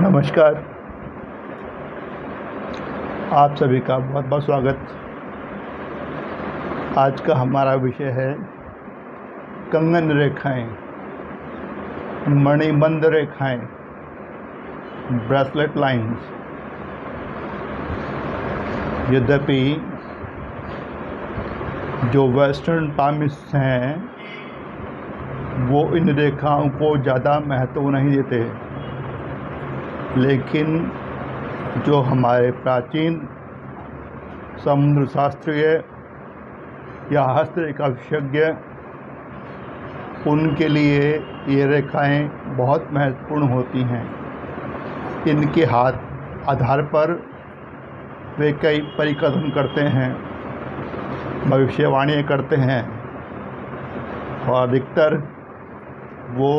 नमस्कार। आप सभी का बहुत बहुत स्वागत। आज का हमारा विषय है कंगन रेखाएं, मणिबंध रेखाएं, ब्रेसलेट लाइंस। यद्यपि जो वेस्टर्न पामिस्ट हैं वो इन रेखाओं को ज़्यादा महत्व नहीं देते, लेकिन जो हमारे प्राचीन समुद्र शास्त्रीय या हस्तरेखा विशेषज्ञ, उनके लिए ये रेखाएं बहुत महत्वपूर्ण होती हैं। इनके हाथ आधार पर वे कई परिकथन करते हैं, भविष्यवाणी करते हैं और अधिकतर वो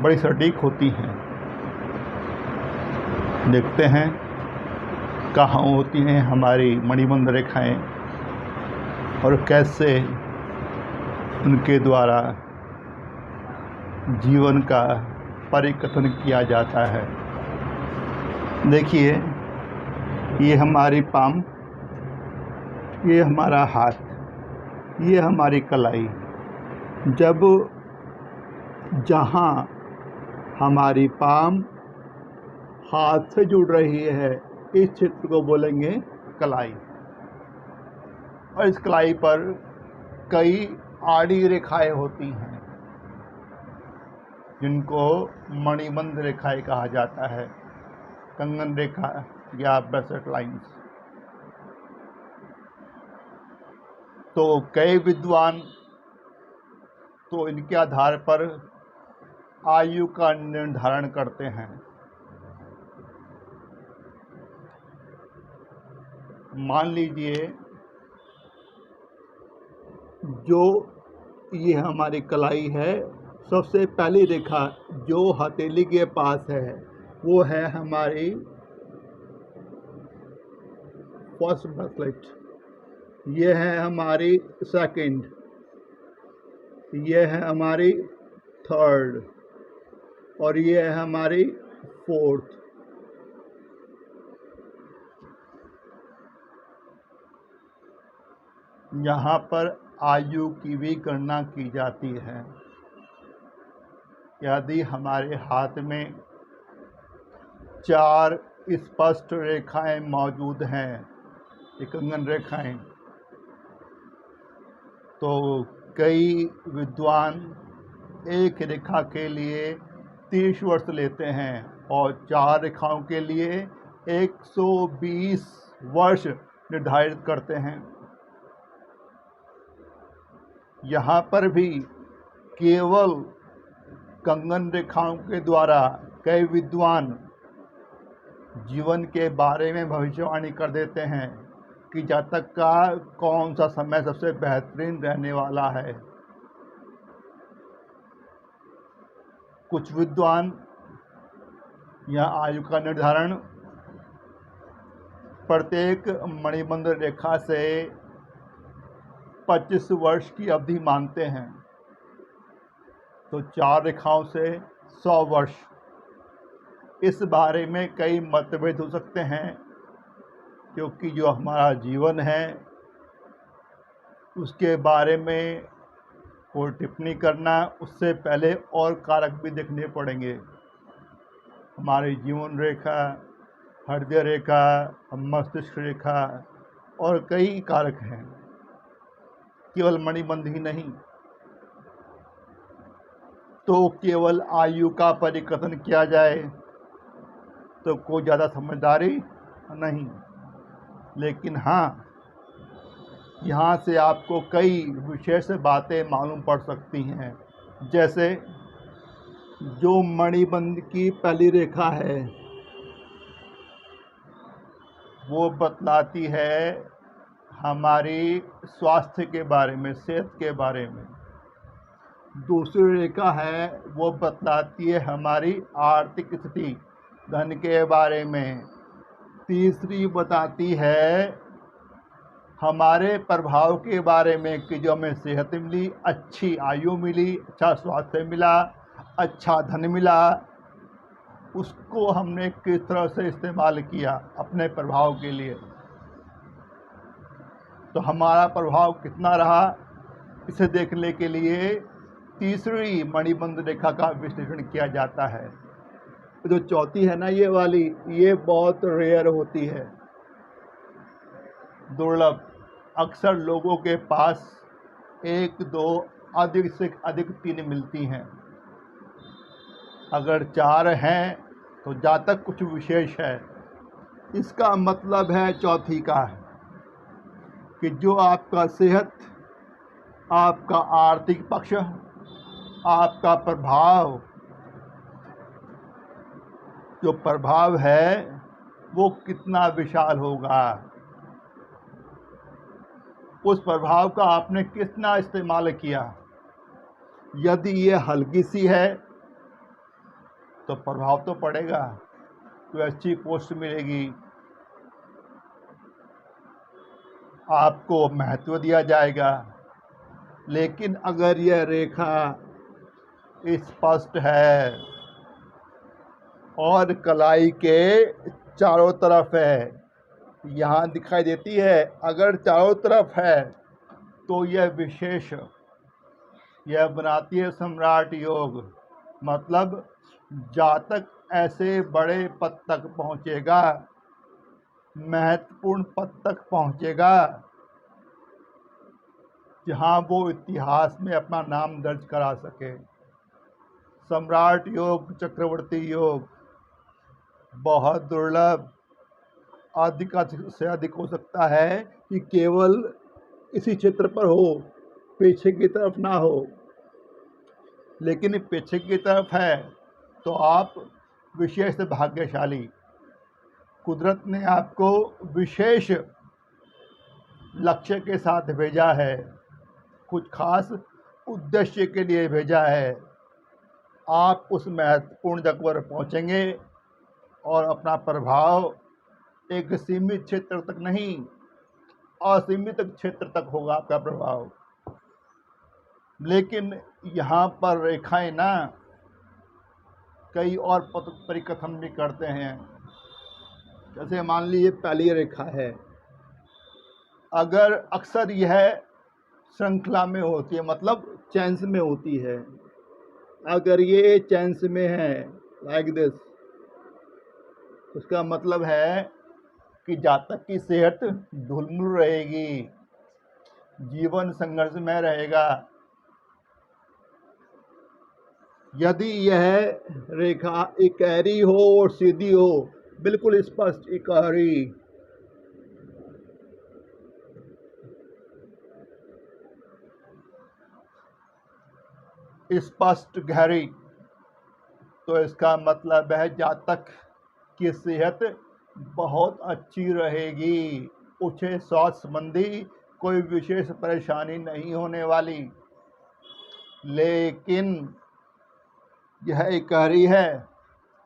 बड़ी सटीक होती हैं। देखते हैं कहाँ होती हैं हमारी मणिबंध रेखाएं और कैसे उनके द्वारा जीवन का परिकथन किया जाता है। देखिए, ये हमारी पाम, ये हमारा हाथ, ये हमारी कलाई। जब जहाँ हमारी पाम हाथ से जुड़ रही है, इस क्षेत्र को बोलेंगे कलाई। और इस कलाई पर कई आड़ी रेखाएं होती हैं, जिनको मणिबंध रेखाएं कहा जाता है, कंगन रेखा या ब्रेसलेट लाइंस। तो कई विद्वान तो इनके आधार पर आयु का निर्धारण करते हैं। मान लीजिए, जो ये हमारी कलाई है, सबसे पहली रेखा जो हथेली के पास है वो है हमारी फर्स्ट ब्रेसलेट। ये है हमारी सेकंड, ये है हमारी थर्ड और ये है हमारी फोर्थ। यहाँ पर आयु की भी गणना की जाती है। यदि हमारे हाथ में 4 स्पष्ट रेखाएं मौजूद हैं, ये कंगन रेखाएं, तो कई विद्वान एक रेखा के लिए 30 वर्ष लेते हैं और 4 रेखाओं के लिए 120 वर्ष निर्धारित करते हैं। यहाँ पर भी केवल कंगन रेखाओं के द्वारा कई विद्वान जीवन के बारे में भविष्यवाणी कर देते हैं कि जातक का कौन सा समय सबसे बेहतरीन रहने वाला है। कुछ विद्वान यहाँ आयु का निर्धारण प्रत्येक मणिबंध रेखा से 25 वर्ष की अवधि मानते हैं, तो 4 रेखाओं से 100 वर्ष। इस बारे में कई मतभेद हो सकते हैं, क्योंकि जो हमारा जीवन है उसके बारे में कोई टिप्पणी करना, उससे पहले और कारक भी देखने पड़ेंगे। हमारी जीवन रेखा, हृदय रेखा, मस्तिष्क रेखा और कई कारक हैं, केवल मणिबंध ही नहीं। तो केवल आयु का परिकथन किया जाए तो कोई ज़्यादा समझदारी नहीं, लेकिन हाँ, यहाँ से आपको कई विशेष बातें मालूम पड़ सकती हैं। जैसे जो मणिबंध की पहली रेखा है वो बतलाती है हमारी स्वास्थ्य के बारे में, सेहत के बारे में। दूसरी रेखा है वो बतलाती है हमारी आर्थिक स्थिति, धन के बारे में। तीसरी बताती है हमारे प्रभाव के बारे में कि जो हमें सेहत मिली, अच्छी आयु मिली, अच्छा स्वास्थ्य मिला, अच्छा धन मिला। उसको हमने किस तरह से इस्तेमाल किया अपने प्रभाव के लिए, तो हमारा प्रभाव कितना रहा, इसे देखने के लिए तीसरी मणिबंध रेखा का विश्लेषण किया जाता है। जो चौथी है ना, ये वाली, ये बहुत रेयर होती है, दुर्लभ। अक्सर लोगों के पास 1, 2, अधिक से अधिक 3 मिलती हैं। अगर 4 हैं तो जातक कुछ विशेष है। इसका मतलब है चौथी का कि जो आपका सेहत, आपका आर्थिक पक्ष, आपका प्रभाव, जो प्रभाव है वो कितना विशाल होगा, उस प्रभाव का आपने कितना इस्तेमाल किया। यदि ये हल्की सी है तो प्रभाव तो पड़ेगा, तो अच्छी पोस्ट मिलेगी, आपको महत्व दिया जाएगा। लेकिन अगर यह रेखा स्पष्ट है और कलाई के चारों तरफ है, यहाँ दिखाई देती है, अगर चारों तरफ है तो यह विशेष, यह बनाती है सम्राट योग। मतलब जातक ऐसे बड़े पद तक पहुँचेगा, महत्वपूर्ण पद तक पहुँचेगा, जहाँ वो इतिहास में अपना नाम दर्ज करा सके। सम्राट योग, चक्रवर्ती योग बहुत दुर्लभ, अधिक से अधिक हो सकता है कि केवल इसी क्षेत्र पर हो, पीछे की तरफ ना हो। लेकिन पीछे की तरफ है तो आप विशेष भाग्यशाली। कुदरत ने आपको विशेष लक्ष्य के साथ भेजा है, कुछ खास उद्देश्य के लिए भेजा है। आप उस महत्वपूर्ण जगह पर पहुँचेंगे और अपना प्रभाव एक सीमित क्षेत्र तक नहीं, असीमित क्षेत्र तक होगा आपका प्रभाव। लेकिन यहाँ पर रेखाएं ना कई और परिकथन भी करते हैं। जैसे मान लीजिए पहली रेखा है, अगर अक्सर यह श्रृंखला में होती है, मतलब चैन्स में होती है। अगर ये चैन्स में है लाइक दिस, उसका मतलब है कि जातक की सेहत ढुलमुल रहेगी, जीवन संघर्षमय रहेगा। यदि यह रेखा इकहरी हो और सीधी हो, बिल्कुल स्पष्ट इकहरी, स्पष्ट गहरी, तो इसका मतलब है जातक की सेहत बहुत अच्छी रहेगी, उसे स्वास्थ्य संबंधी कोई विशेष परेशानी नहीं होने वाली। लेकिन यह इकहरी है,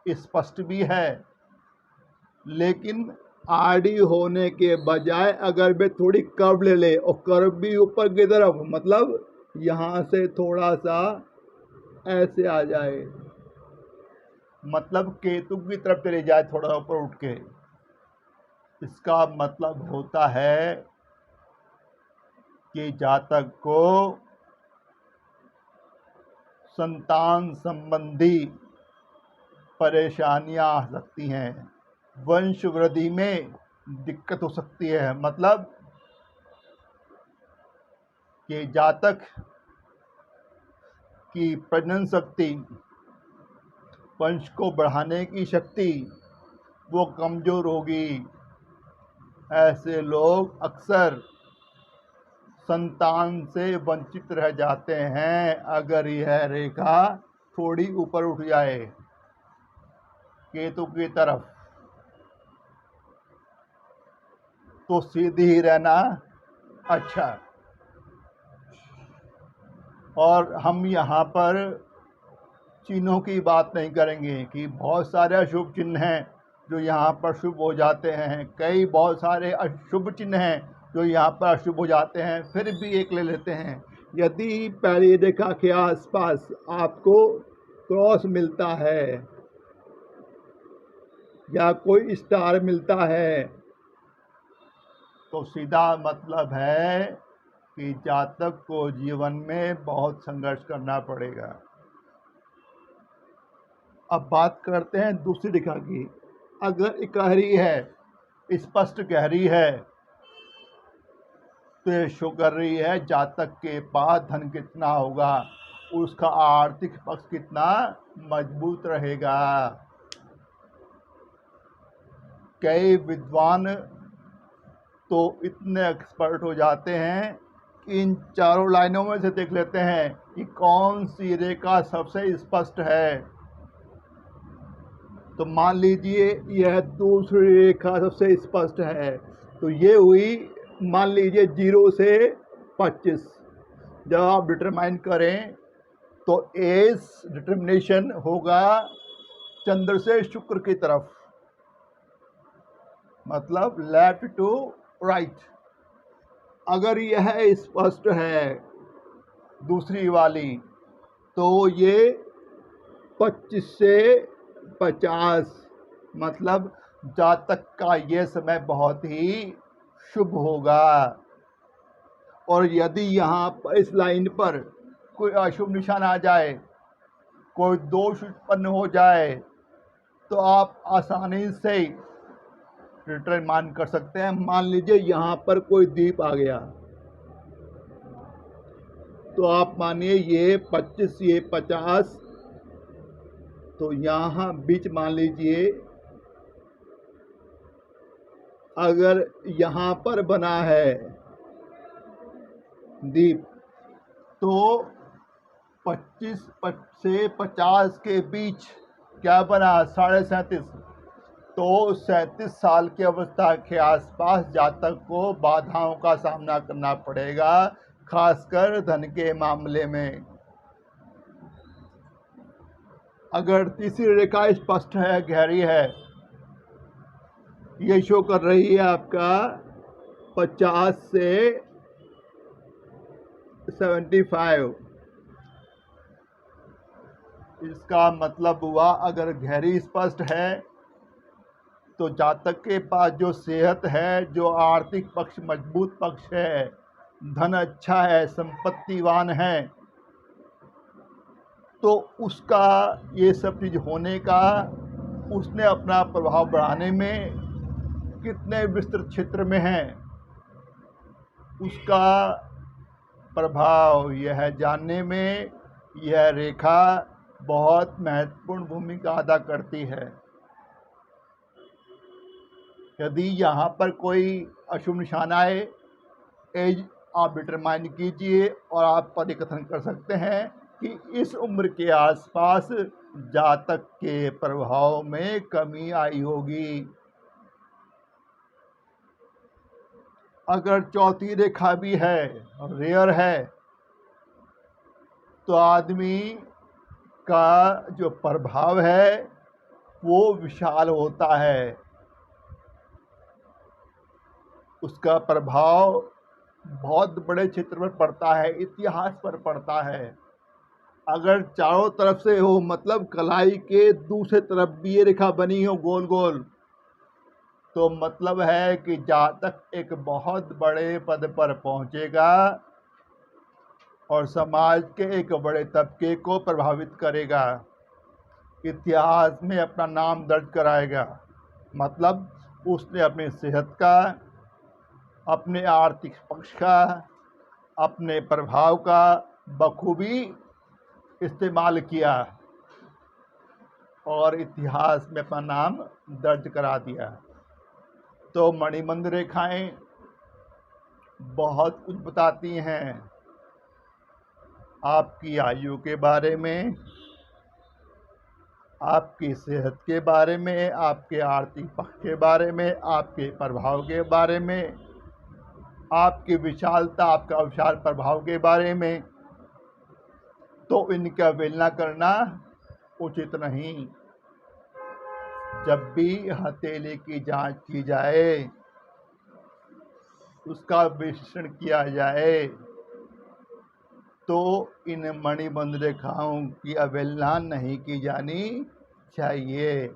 स्पष्ट भी है, लेकिन आड़ी होने के बजाय अगर वे थोड़ी कर्व ले ले, और कर्व भी ऊपर की तरफ, मतलब यहाँ से थोड़ा सा ऐसे आ जाए, मतलब केतु की तरफ चले जाए थोड़ा ऊपर उठ के, इसका मतलब होता है कि जातक को संतान संबंधी परेशानियां आ सकती हैं, वंश वृद्धि में दिक्कत हो सकती है। मतलब कि जातक की प्रजनन शक्ति, वंश को बढ़ाने की शक्ति वो कमज़ोर होगी। ऐसे लोग अक्सर संतान से वंचित रह जाते हैं। अगर यह रेखा थोड़ी ऊपर उठ जाए केतु की तरफ, तो सीधी ही रहना अच्छा। और हम यहाँ पर चिन्हों की बात नहीं करेंगे कि बहुत सारे अशुभ चिन्ह हैं जो यहाँ पर शुभ हो जाते हैं, कई बहुत सारे अशुभ चिन्ह हैं जो यहाँ पर अशुभ हो जाते हैं, फिर भी एक ले लेते हैं। यदि पहली रेखा के आसपास आपको क्रॉस मिलता है, या कोई स्टार मिलता है, तो सीधा मतलब है कि जातक को जीवन में बहुत संघर्ष करना पड़ेगा। अब बात करते हैं दूसरी रेखा की। अगर इकहरी है, स्पष्ट गहरी है, तो ये शो कर रही है जातक के पास धन कितना होगा, उसका आर्थिक पक्ष कितना मजबूत रहेगा। कई विद्वान तो इतने एक्सपर्ट हो जाते हैं कि इन चारों लाइनों में से देख लेते हैं कि कौन सी रेखा सबसे स्पष्ट है। तो मान लीजिए यह दूसरी रेखा सबसे स्पष्ट है, तो ये हुई मान लीजिए 0 से 25। जब आप डिटरमाइन करें तो एज डिटर्मिनेशन होगा चंद्र से शुक्र की तरफ, मतलब लेफ्ट टू राइट। अगर यह स्पष्ट है दूसरी वाली, तो ये 25 से 50, मतलब जातक का ये समय बहुत ही शुभ होगा। और यदि यहाँ पर इस लाइन पर कोई अशुभ निशान आ जाए, कोई दोष उत्पन्न हो जाए, तो आप आसानी से रिटर्न मान कर सकते हैं। मान लीजिए यहाँ पर कोई दीप आ गया, तो आप मानिए ये 25 ये 50, तो यहाँ बीच मान लीजिए अगर यहाँ पर बना है दीप, तो 25 से 50 के बीच क्या बना 37, तो 37 साल की अवस्था के आसपास जातक को बाधाओं का सामना करना पड़ेगा, खासकर धन के मामले में। अगर तीसरी रेखा स्पष्ट है, गहरी है, ये शो कर रही है आपका 50 से 75, इसका मतलब हुआ अगर गहरी स्पष्ट है तो जातक के पास जो सेहत है, जो आर्थिक पक्ष मजबूत पक्ष है, धन अच्छा है, संपत्तिवान है, तो उसका ये सब चीज़ होने का, उसने अपना प्रभाव बढ़ाने में कितने विस्तृत क्षेत्र में है, उसका प्रभाव यह जानने में यह रेखा बहुत महत्वपूर्ण भूमिका अदा करती है। यदि यहाँ पर कोई अशुभ निशान आए, एज आप डिटरमाइन कीजिए और आप परिकथन कर सकते हैं कि इस उम्र के आसपास जातक के प्रभाव में कमी आई होगी। अगर चौथी रेखा भी है और रेयर है, तो आदमी का जो प्रभाव है वो विशाल होता है, उसका प्रभाव बहुत बड़े क्षेत्र पर पड़ता है, इतिहास पर पड़ता है। अगर चारों तरफ से हो, मतलब कलाई के दूसरे तरफ भी ये रेखा बनी हो गोल गोल, तो मतलब है कि जातक एक बहुत बड़े पद पर पहुंचेगा और समाज के एक बड़े तबके को प्रभावित करेगा, इतिहास में अपना नाम दर्ज कराएगा। मतलब उसने अपनी सेहत का, अपने आर्थिक पक्ष का, अपने प्रभाव का बखूबी इस्तेमाल किया और इतिहास में अपना नाम दर्ज करा दिया। तो मणिबंध रेखाएं बहुत कुछ बताती हैं, आपकी आयु के बारे में, आपकी सेहत के बारे में, आपके आर्थिक पक्ष के बारे में, आपके प्रभाव के बारे में, आपकी विशालता, आपका विशाल प्रभाव के बारे में। तो इनका अवहेलना करना उचित नहीं। जब भी हथेली की जांच की जाए, उसका विश्लेषण किया जाए, तो इन मणिबंध रेखाओं की अवहेलना नहीं की जानी चाहिए।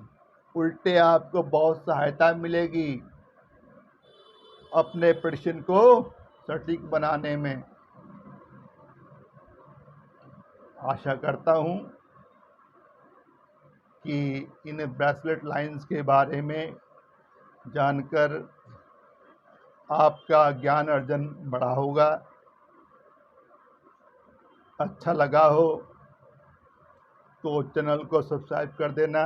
उल्टे आपको बहुत सहायता मिलेगी अपने प्रश्न को सटीक बनाने में। आशा करता हूँ कि इन ब्रेसलेट लाइंस के बारे में जानकर आपका ज्ञान अर्जन बढ़ा होगा। अच्छा लगा हो तो चैनल को सब्सक्राइब कर देना,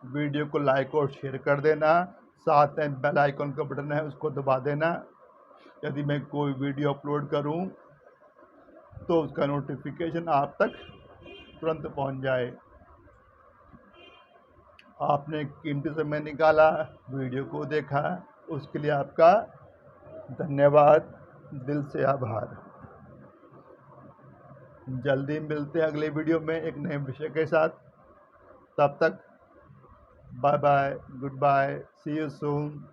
वीडियो को लाइक और शेयर कर देना, साथ में बेल आइकन का बटन है उसको दबा देना। यदि मैं कोई वीडियो अपलोड करूं तो उसका नोटिफिकेशन आप तक तुरंत पहुंच जाए। आपने कीमती समय निकाला, वीडियो को देखा, उसके लिए आपका धन्यवाद, दिल से आभार। जल्दी मिलते हैं अगले वीडियो में एक नए विषय के साथ। तब तक bye bye, good bye, see you soon,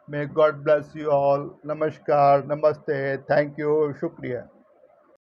may God bless you all. नमस्कार, नमस्ते, थैंक यू, शुक्रिया।